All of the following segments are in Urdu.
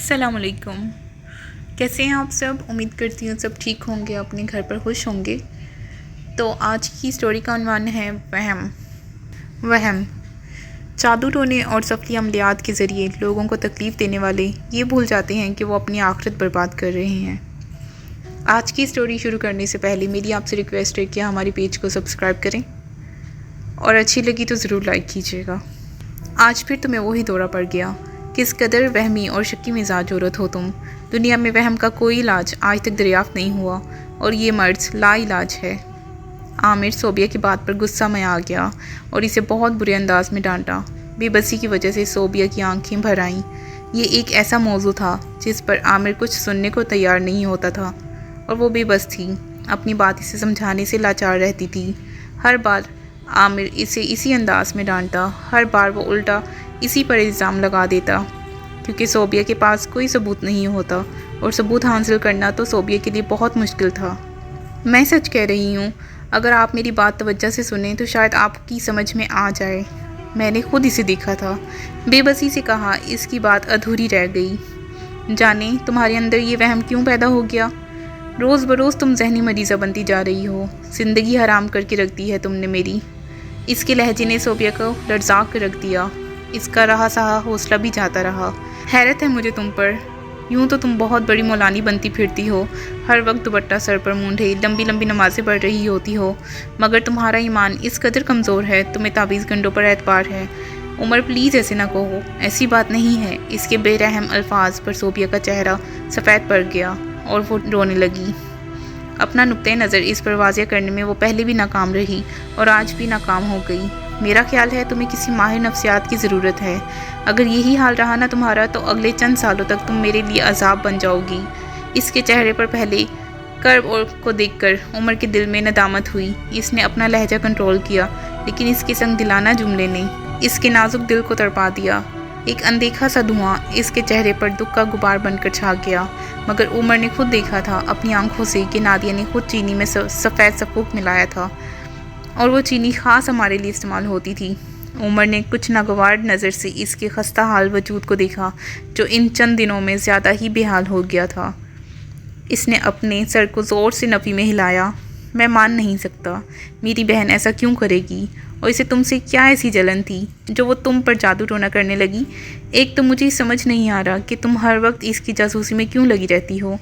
السلام علیکم. کیسے ہیں آپ سب؟ امید کرتی ہوں سب ٹھیک ہوں گے، اپنے گھر پر خوش ہوں گے. تو آج کی سٹوری کا عنوان ہے وہم. جادو ٹونے اور سفلی عملیات کے ذریعے لوگوں کو تکلیف دینے والے یہ بھول جاتے ہیں کہ وہ اپنی آخرت برباد کر رہے ہیں. آج کی سٹوری شروع کرنے سے پہلے میری آپ سے ریکویسٹ ہے کہ ہماری پیج کو سبسکرائب کریں اور اچھی لگی تو ضرور لائک کیجیے گا. آج پھر تمہیں وہی دورہ پڑ گیا. کس قدر وہمی اور شکی مزاج عورت ہو تم. دنیا میں وہم کا کوئی علاج آج تک دریافت نہیں ہوا اور یہ مرض لا علاج ہے. عامر صوبیہ کی بات پر غصہ میں آ گیا اور اسے بہت برے انداز میں ڈانٹا. بے بسی کی وجہ سے صوبیہ کی آنکھیں بھر آئیں. یہ ایک ایسا موضوع تھا جس پر عامر کچھ سننے کو تیار نہیں ہوتا تھا اور وہ بے بس تھی. اپنی بات اسے سمجھانے سے لاچار رہتی تھی. ہر بار عامر اسے اسی انداز میں ڈانٹا، ہر بار وہ الٹا اسی پر الزام لگا دیتا، کیونکہ صوبیہ کے پاس کوئی ثبوت نہیں ہوتا اور ثبوت حاصل کرنا تو صوبیہ کے لیے بہت مشکل تھا. میں سچ کہہ رہی ہوں، اگر آپ میری بات توجہ سے سنیں تو شاید آپ کی سمجھ میں آ جائے. میں نے خود اسے دیکھا تھا. بے بسی سے کہا. اس کی بات ادھوری رہ گئی. جانیں تمہارے اندر یہ وہم کیوں پیدا ہو گیا؟ روز بروز تم ذہنی مریضہ بنتی جا رہی ہو. زندگی حرام کر کے رکھ دی ہے تم نے میری. اس کے لہجے نے صوبیہ کو لرزا کر رکھ دیا. اس کا رہا سہا حوصلہ بھی جاتا رہا. حیرت ہے مجھے تم پر. یوں تو تم بہت بڑی مولانی بنتی پھرتی ہو، ہر وقت دوپٹہ سر پر مونڈھے لمبی لمبی نمازیں پڑھ رہی ہوتی ہو، مگر تمہارا ایمان اس قدر کمزور ہے تمہیں تعویذ گنڈوں پر اعتبار ہے. عمر پلیز ایسے نہ کہو، ایسی بات نہیں ہے. اس کے بے رحم الفاظ پر صوبیہ کا چہرہ سفید پڑ گیا اور وہ رونے لگی. اپنا نقطۂ نظر اس پر واضح کرنے میں وہ پہلے بھی ناکام رہی اور آج بھی ناکام ہو گئی. میرا خیال ہے تمہیں کسی ماہر نفسیات کی ضرورت ہے. اگر یہی حال رہا نا تمہارا تو اگلے چند سالوں تک تم میرے لیے عذاب بن جاؤ گی. اس کے چہرے پر پہلے کرب کو دیکھ کر عمر کے دل میں ندامت ہوئی. اس نے اپنا لہجہ کنٹرول کیا، لیکن اس کے سنگ دلانہ جملے نے اس کے نازک دل کو تڑپا دیا. ایک اندیکھا سا دھواں اس کے چہرے پر دکھ کا غبار بن کر چھا گیا. مگر عمر نے خود دیکھا تھا اپنی آنکھوں سے کہ نادیہ نے خود چینی میں سفید سفوف ملایا تھا اور وہ چینی خاص ہمارے لیے استعمال ہوتی تھی. عمر نے کچھ ناگوار نظر سے اس کے خستہ حال وجود کو دیکھا جو ان چند دنوں میں زیادہ ہی بے حال ہو گیا تھا. اس نے اپنے سر کو زور سے نفی میں ہلایا. میں مان نہیں سکتا. میری بہن ایسا کیوں کرے گی؟ اور اسے تم سے کیا ایسی جلن تھی جو وہ تم پر جادو ٹونا کرنے لگی؟ ایک تو مجھے سمجھ نہیں آ رہا کہ تم ہر وقت اس کی جاسوسی میں کیوں لگی رہتی ہو.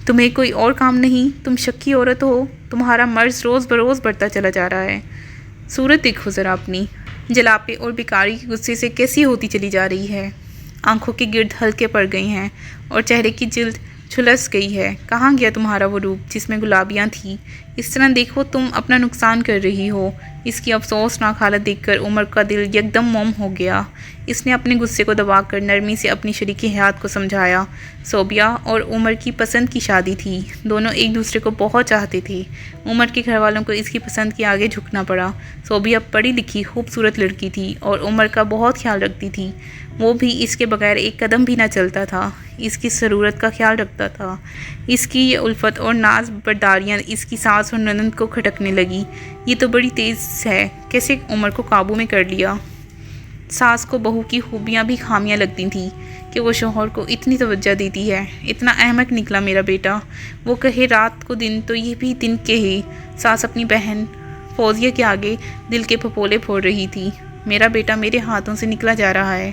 تمہیں کوئی اور کام نہیں؟ تم شکی عورت ہو. تمہارا مرض روز بروز بڑھتا چلا جا رہا ہے. صورت دیکھو ذرا اپنی. جلاپے اور بیکاری کے غصے سے کیسی ہوتی چلی جا رہی ہے. آنکھوں کے گرد ہلکے پڑ گئی ہیں اور چہرے کی جلد جھلس گئی ہے. کہاں گیا تمہارا وہ روپ جس میں گلابیاں تھیں؟ اس طرح دیکھو تم اپنا نقصان کر رہی ہو. اس کی افسوسناک حالت دیکھ کر عمر کا دل یکدم موم ہو گیا. اس نے اپنے غصے کو دبا کر نرمی سے اپنی شریک حیات کو سمجھایا. صوبیہ اور عمر کی پسند کی شادی تھی. دونوں ایک دوسرے کو بہت چاہتے تھے. عمر کے گھر والوں کو اس کی پسند کے آگے جھکنا پڑا. صوبیہ پڑھی لکھی خوبصورت لڑکی تھی اور عمر کا بہت خیال رکھتی تھی. وہ بھی اس کے بغیر ایک قدم بھی نہ چلتا تھا. اس کی ضرورت کا خیال رکھتا تھا. اس کی یہ الفت اور ناز برداریاں اس کی ساس اور نند کو کھٹکنے لگی. یہ تو بڑی تیز ہے، کیسے عمر کو قابو میں کر لیا. ساس کو بہو کی خوبیاں بھی خامیاں لگتی تھیں کہ وہ شوہر کو اتنی توجہ دیتی ہے. اتنا احمق نکلا میرا بیٹا. وہ کہے رات کو دن تو یہ بھی دن کہے. ساس اپنی بہن فوزیہ کے آگے دل کے پھپولے پھوڑ رہی تھی. میرا بیٹا میرے ہاتھوں سے نکلا جا رہا ہے.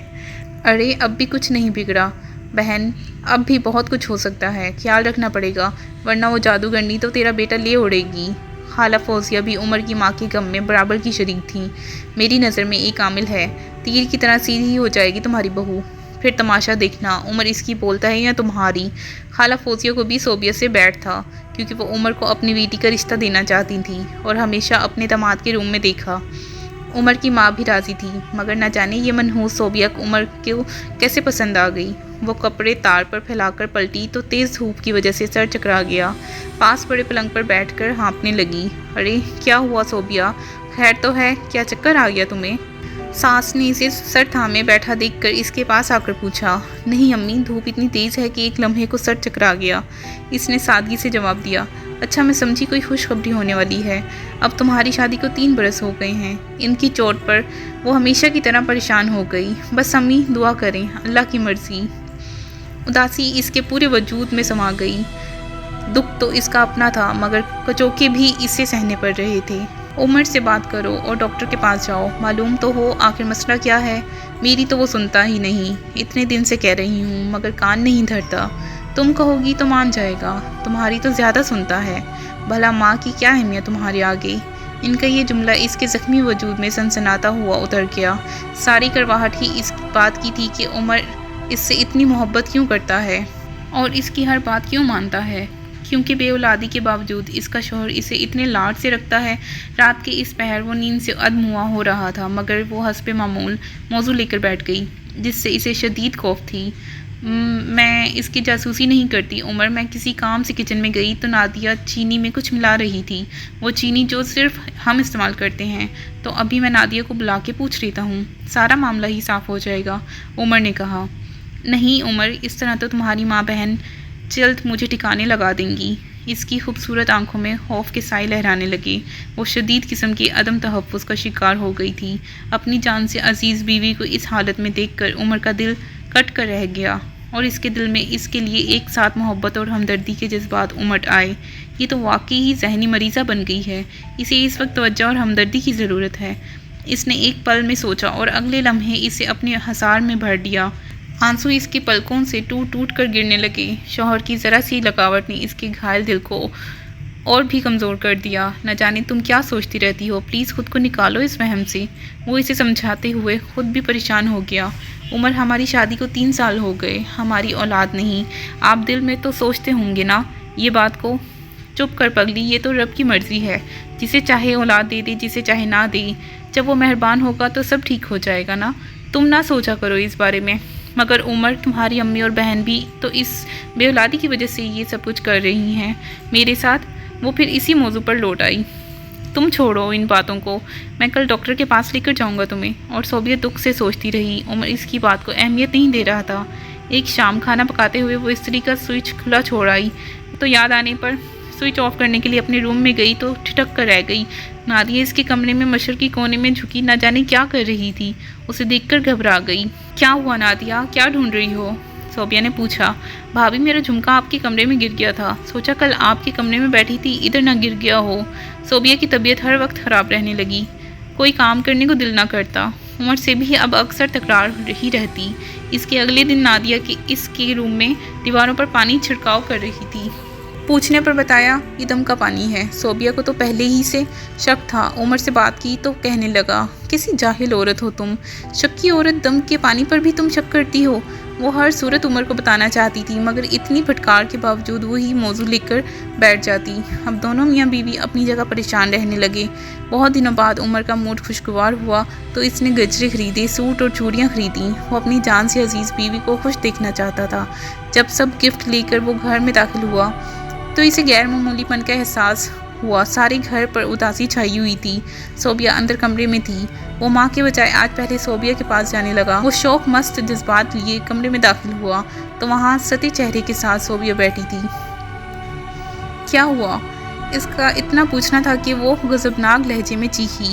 ارے اب بھی کچھ نہیں بگڑا بہن، اب بھی بہت کچھ ہو سکتا ہے. خیال رکھنا پڑے گا ورنہ وہ جادوگرنی تو تیرا بیٹا لے اڑے گی. خالہ فوزیہ بھی عمر کی ماں کے غم میں برابر کی شریک تھیں. میری نظر میں ایک عامل ہے. تیر کی طرح سیدھی ہو جائے گی تمہاری بہو. پھر تماشا دیکھنا عمر اس کی بولتا ہے یا تمہاری. خالہ فوزیہ کو بھی صوبیہ سے بیٹھ تھا کیونکہ وہ عمر کو اپنی بیٹی کا رشتہ دینا چاہتی تھی اور ہمیشہ اپنے داماد کے روم میں دیکھا. عمر کی ماں بھی راضی تھی، مگر نہ جانے یہ منحوس صوبیہ عمر کو کیسے پسند آ گئی. وہ کپڑے تار پر پھیلا کر پلٹی تو تیز دھوپ کی وجہ سے سر چکرا گیا. پاس پڑے پلنگ پر بیٹھ کر ہانپنے لگی. ارے کیا ہوا صوبیہ؟ خیر تو ہے؟ کیا چکر آ گیا تمہیں؟ ساس نے اسے سر تھامے بیٹھا دیکھ کر اس کے پاس آ کر پوچھا. نہیں امی، دھوپ اتنی تیز ہے کہ ایک لمحے کو سر چکرا گیا. اس نے سادگی سے جواب دیا. اچھا میں سمجھی کوئی خوشخبری ہونے والی ہے. اب تمہاری شادی کو 3 برس ہو گئے ہیں. ان کی چوٹ پر وہ ہمیشہ کی طرح پریشان ہو گئی. بس امی دعا کریں، اللہ کی مرضی. اداسی اس کے پورے وجود میں سما گئی۔ دکھ تو اس کا اپنا تھا مگر کچوکے بھی اسے سہنے پڑ رہے تھے۔ عمر سے بات کرو اور ڈاکٹر کے پاس جاؤ، معلوم تو ہو آخر مسئلہ کیا ہے۔ میری تو وہ سنتا ہی نہیں، اتنے دن سے کہہ رہی ہوں مگر کان نہیں دھرتا۔ تم کہو گی تو مان جائے گا، تمہاری تو زیادہ سنتا ہے۔ بھلا ماں کی کیا اہمیت تمہارے آگے؟ ان کا یہ جملہ اس کے زخمی وجود میں سنسناتا ہوا اتر گیا۔ ساری کرواہٹ ہی اس بات کی تھی کہ عمر اس سے اتنی محبت کیوں کرتا ہے اور اس کی ہر بات کیوں مانتا ہے، کیونکہ بے اولادی کے باوجود اس کا شوہر اسے اتنے لاڈ سے رکھتا ہے۔ رات کے اس پہر وہ نیند سے ادموا ہو رہا تھا مگر وہ حسب معمول موضوع لے کر بیٹھ گئی جس سے اسے شدید خوف تھی۔ میں اس کی جاسوسی نہیں کرتی عمر، میں کسی کام سے کچن میں گئی تو نادیہ چینی میں کچھ ملا رہی تھی، وہ چینی جو صرف ہم استعمال کرتے ہیں، تو ابھی میں نادیہ کو بلا کے پوچھ لیتا ہوں، سارا معاملہ ہی صاف ہو جائے گا۔ عمر نے کہا، نہیں عمر، اس طرح تو تمہاری ماں بہن جلد مجھے ٹھکانے لگا دیں گی۔ اس کی خوبصورت آنکھوں میں خوف کے سائے لہرانے لگے۔ وہ شدید قسم کے عدم تحفظ کا شکار ہو گئی تھی۔ اپنی جان سے عزیز بیوی کو اس حالت میں دیکھ کر عمر کا دل کٹ کر رہ گیا اور اس کے دل میں اس کے لیے ایک ساتھ محبت اور ہمدردی کے جذبات امٹ آئے۔ یہ تو واقعی ہی ذہنی مریضہ بن گئی ہے، اسے اس وقت توجہ اور ہمدردی کی ضرورت ہے۔ اس نے ایک پل میں سوچا اور اگلے لمحے اسے اپنے حصار میں بھر دیا۔ آنسو اس کی پلکوں سے ٹوٹ ٹوٹ کر گرنے لگے۔ شوہر کی ذرا سی لگاوٹ نے اس کے گھائل دل کو اور بھی کمزور کر دیا۔ نہ جانے تم کیا سوچتی رہتی ہو، پلیز خود کو نکالو اس وہم سے، وہ اسے سمجھاتے ہوئے خود بھی پریشان ہو گیا۔ عمر، ہماری شادی کو 3 سال ہو گئے، ہماری اولاد نہیں، آپ دل میں تو سوچتے ہوں گے نا یہ بات کو۔ چپ کر پگلی، یہ تو رب کی مرضی ہے، جسے چاہے اولاد دے دے، جسے چاہے نہ دے، جب وہ مہربان ہوگا تو سب ٹھیک ہو جائے گا نا، تم نہ سوچا کرو اس بارے میں۔ مگر عمر، تمہاری امی اور بہن بھی تو اس بے اولادی کی وجہ سے یہ سب کچھ کر رہی ہیں میرے ساتھ۔ وہ پھر اسی موضوع پر لوٹ آئی، تم چھوڑو ان باتوں کو، میں کل ڈاکٹر کے پاس لے کر جاؤں گا تمہیں۔ اور صوبیہ دکھ سے سوچتی رہی۔ عمر اس کی بات کو اہمیت نہیں دے رہا تھا۔ ایک شام کھانا پکاتے ہوئے وہ استری کا سوئچ کھلا چھوڑ آئی تو یاد آنے پر سوئچ آف کرنے کے لیے اپنے روم میں گئی تو ٹھٹک کر رہ گئی۔ نادیہ اس کے کمرے میں مشرقی کونے میں جھکی نہ جانے کیا کر رہی تھی، اسے دیکھ کر گھبرا گئی۔ کیا ہوا نادیہ، کیا ڈھونڈ رہی ہو؟ صوبیہ نے پوچھا۔ بھابھی، میرا جھمکا آپ کے کمرے میں گر گیا تھا، سوچا کل آپ کے کمرے میں بیٹھی تھی ادھر نہ گر گیا ہو۔ صوبیہ کی طبیعت ہر وقت خراب رہنے لگی، کوئی کام کرنے کو دل نہ کرتا۔ عمر سے بھی اب اکثر تکرار ہی رہتی۔ اس کے اگلے دن نادیہ اس کے روم میں دیواروں پر پانی چھڑکاؤ کر رہی تھی۔ پوچھنے پر بتایا یہ دم کا پانی ہے۔ صوبیہ کو تو پہلے ہی سے شک تھا۔ عمر سے بات کی تو کہنے لگا، کیسی جاہل عورت ہو تم، شکی عورت، دم کے پانی پر بھی تم شک کرتی ہو۔ وہ ہر صورت عمر کو بتانا چاہتی تھی مگر اتنی پھٹکار کے باوجود وہی موضوع لے کر بیٹھ جاتی۔ اب دونوں میاں بیوی اپنی جگہ پریشان رہنے لگے۔ بہت دنوں بعد عمر کا موڈ خوشگوار ہوا تو اس نے گجرے خریدے، سوٹ اور چوڑیاں خریدیں۔ وہ اپنی جان سے عزیز بیوی کو خوش دیکھنا چاہتا تھا۔ جب سب گفٹ لے کر وہ گھر میں داخل ہوا تو اسے غیر معمولی پن کا احساس ہوا۔ سارے گھر پر اداسی چھائی ہوئی تھی۔ صوبیہ اندر کمرے میں تھی۔ وہ ماں کے بجائے آج پہلے صوبیہ کے پاس جانے لگا۔ وہ شوق مست جذبات لیے کمرے میں داخل ہوا تو وہاں سطح چہرے کے ساتھ صوبیہ بیٹھی تھی۔ کیا ہوا؟ اس کا اتنا پوچھنا تھا کہ وہ غضبناک لہجے میں چیخی،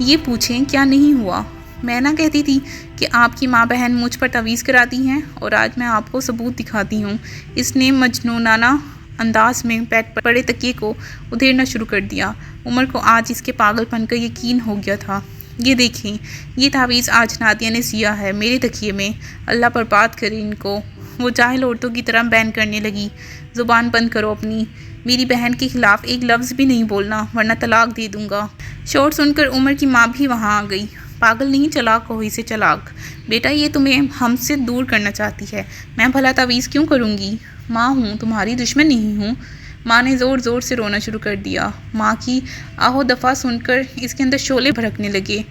یہ پوچھیں کیا نہیں ہوا؟ میں نہ کہتی تھی کہ آپ کی ماں بہن مجھ پر تعویذ کراتی ہیں، اور آج میں آپ کو ثبوت دکھاتی ہوں۔ اس نے مجنونانہ انداز میں پیٹ پر پڑے تکیے کو ادھیڑنا شروع کر دیا۔ عمر کو آج اس کے پاگل پن کا یقین ہو گیا تھا۔ یہ دیکھیں، یہ تعویذ آج نادیہ نے سیا ہے میرے تکیے میں، اللہ برباد کرے ان کو۔ وہ جاہل عورتوں کی طرح بین کرنے لگی، زبان بند کرو اپنی، میری بہن کے خلاف ایک لفظ بھی نہیں بولنا ورنہ طلاق دے دوں گا۔ شور سن کر عمر کی ماں بھی وہاں آ گئی۔ پاگل نہیں، چلاک کہو اسے، چلاک۔ بیٹا یہ تمہیں ہم سے دور کرنا چاہتی ہے، میں بھلا تعویذ کیوں کروں گی؟ ماں ہوں، تمہاری دشمن نہیں ہوں۔ ماں نے زور زور سے رونا شروع کر دیا۔ ماں کی آہو دفع سن کر اس کے اندر شعلے بھڑکنے لگے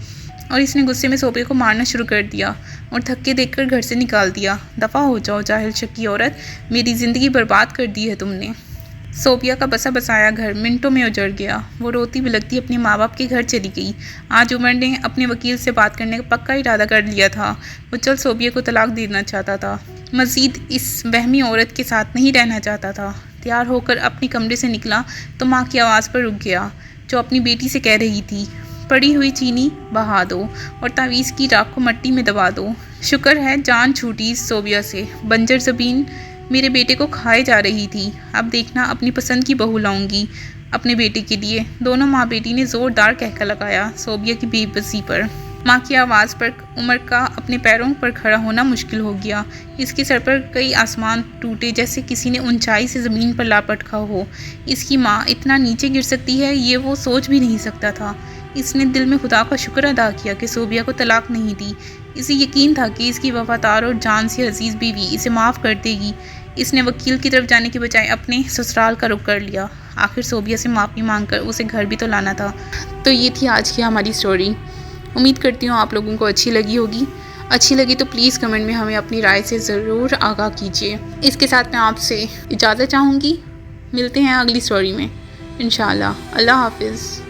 اور اس نے غصے میں صوبیہ کو مارنا شروع کر دیا اور دھکے دے کر گھر سے نکال دیا۔ دفع ہو جاؤ جاہل شکی عورت، میری زندگی برباد کر دی ہے تم نے۔ صوبیہ کا بسا بسایا گھر منٹوں میں اجڑ گیا۔ وہ روتی بلکتی اپنے ماں باپ کے گھر چلی گئی۔ آج عمر نے اپنے وکیل سے بات کرنے کا پکا ارادہ کر لیا تھا۔ وہ جلد صوبیہ کو طلاق دینا چاہتا تھا، مزید اس وہمی عورت کے ساتھ نہیں رہنا چاہتا تھا۔ تیار ہو کر اپنے کمرے سے نکلا تو ماں کی آواز پر رک گیا جو اپنی بیٹی سے کہہ رہی تھی، پڑی ہوئی چینی بہا دو اور تعویذ کی راکھ کو مٹی میں دبا دو۔ شکر ہے جان چھوٹی صوبیہ سے، بنجر زمین میرے بیٹے کو کھائے جا رہی تھی، اب دیکھنا اپنی پسند کی بہو لاؤں گی اپنے بیٹے کے لیے۔ دونوں ماں بیٹی نے زوردار کہکا لگایا صوبیہ کی بے بسی پر۔ ماں کی آواز پر عمر کا اپنے پیروں پر کھڑا ہونا مشکل ہو گیا۔ اس کے سر پر کئی آسمان ٹوٹے جیسے کسی نے اونچائی سے زمین پر لاپٹکا ہو۔ اس کی ماں اتنا نیچے گر سکتی ہے یہ وہ سوچ بھی نہیں سکتا تھا۔ اس نے دل میں خدا کا شکر ادا کیا کہ صوبیہ کو طلاق نہیں دی۔ اسے یقین تھا کہ اس کی وفادار اور جان سے عزیز بیوی اسے معاف کر دے گی۔ اس نے وکیل کی طرف جانے کے بجائے اپنے سسرال کا رخ کر لیا۔ آخر صوبیہ سے معافی مانگ کر اسے گھر بھی تو لانا تھا۔ تو یہ تھی آج کی ہماری سٹوری۔ امید کرتی ہوں آپ لوگوں کو اچھی لگی ہوگی۔ اچھی لگی تو پلیز کمنٹ میں ہمیں اپنی رائے سے ضرور آگاہ کیجیے۔ اس کے ساتھ میں آپ سے اجازت چاہوں گی۔ ملتے ہیں اگلی سٹوری میں انشاءاللہ۔ اللہ حافظ۔